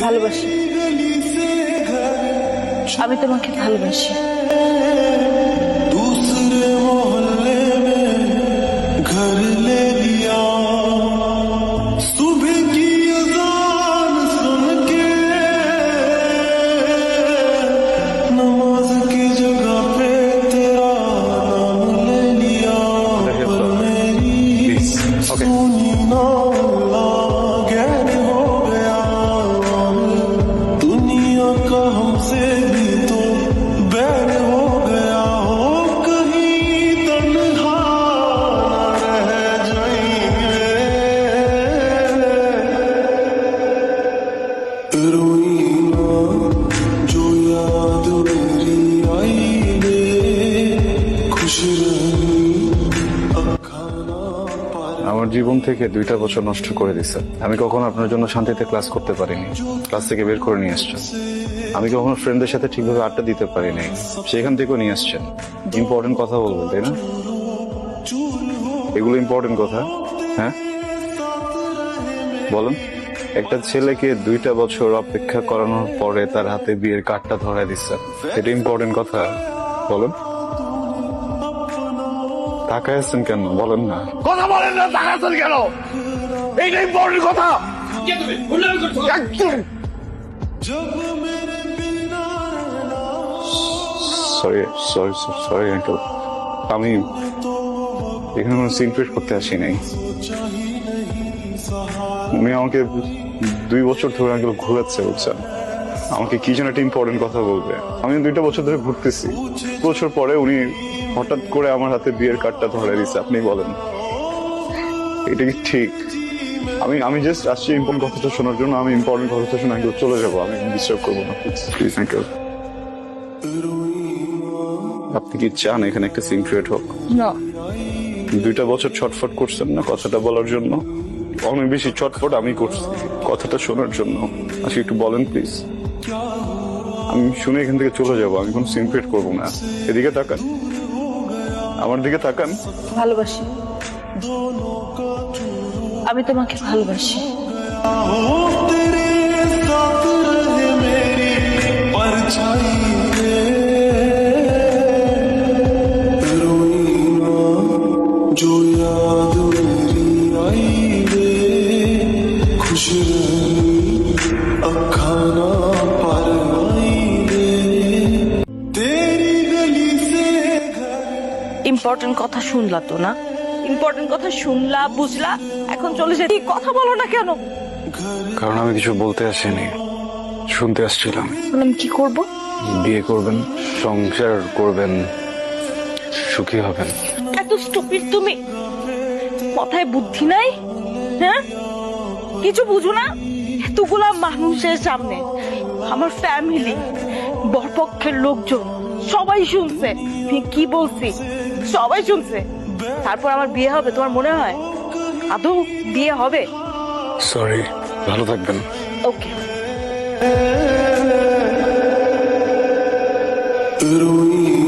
ভালোবাসি, আমি তোমাকে ভালোবাসি। दूसरे मोहल्ले में घर ले लिया, सुबह की अज़ान सुन के नमाज की जगह पे तेरा नाम ले लिया, पर मेरी सुनी ना गैर हो गया, दुनिया का हमसे भी तो बैर हो गया, हो कहीं तन्हा न रह जाएंगे, रोई ना जो याद मेरी आई रे, खुश रही अब खाना पार। আমার জীবন থেকে 2টা বছর নষ্ট করে দিছে। আমি কখনো আপনার জন্য শান্তিতে ক্লাস করতে পারিনি, ক্লাস থেকে বের করে নিয়ে আসছেন। আমি কখনো ফ্রেন্ডদের সাথে ঠিকভাবে আড্ডা দিতে পারিনি, সেখান থেকেও নিয়ে আসছেন। ইম্পর্টেন্ট কথা বলবেন, তাই না? এগুলো ইম্পর্টেন্ট কথা, হ্যাঁ বলুন। একটা ছেলেকে 2টা বছর অপেক্ষা করানোর পরে তার হাতে বিয়ের কার্ডটা ধরায় দিচ্ছেন, এটা ইম্পর্টেন্ট কথা? বলুন। তাকায় আছেন কেন বলেন না? কথা বলেন না, তাকাচ্ছেন কেন? এইটা ইম্পর্টেন্ট কথা। সরি সরি সরি আঙ্কেল, আমি এখানে কোনো সিনক্রেট করতে আসি নাই। উনি আমাকে 2 বছর ধরে আঙ্কেল ঘুরাচ্ছে, বুঝছেন? আমাকে কি যেন একটা ইম্পর্টেন্ট কথা বলবে। আমি 2টা বছর ধরে ঘুরতেছি, বছর পরে উনি হঠাৎ করে আমার হাতে বিয়ের কার্ডটা ধরে দিচ্ছে। আপনি বলেন এটা কি ঠিক? আমি জাস্ট আসছি ইম্পর্টেন্ট কথাটা শোনার জন্য। আমি ইম্পর্টেন্ট কথাটা শুনে আঙ্কেল চলে যাবো, আমি ডিস্টার্ব করবো না, প্লিজ আঙ্কেল। আপনি কি চান এখানে একটা সিন ক্রিয়েট হোক? না, 2টা বছর ছটফট করছেন না কথাটা বলার জন্য? অনেক বেশি ছটফট আমি করছি কথাটা শোনার জন্য। আজকে একটু বলেন প্লিজ, আমি শুনে এখান থেকে চলে যাবো। আমি কোনো সিন ক্রিয়েট করবো না। এদিকে তাকান, আমার দিকে তাকান। ভালোবাসি, আমি তোমাকে ভালোবাসি। हो तेरे साथ रहे मेरी परछाई रे, रोई ना जो याद मेरी आई रे, खुश रही अब खाना पर आई रे, तेरी गली से ইম্পর্টেন্ট কথা শুনলা তো না? ইম্পর্টেন্ট কথা শুনলা, বুঝলা, এখন চলে যেতে কথা বলো না কেন? কারণ আমি কিছু বলতে আসিনি, শুনতে আসছিলাম। এখন আমি কি করব? বিয়ে করবেন, সংসার করবেন, সুখী হবেন। এত স্টুপিড তুমি? মাথায় বুদ্ধি নাই? হ্যাঁ, কিছু বুঝো না? এতগুলা মানুষের সামনে, আমার ফ্যামিলি, বরপক্ষের লোকজন সবাই শুনছে আমি কি বলছি, সবাই শুনছে। তারপর আমার বিয়ে হবে তোমার মনে হয়? আদৌ বিয়ে হবে? সরি, ভালো থাকবেন। ওকে। रोई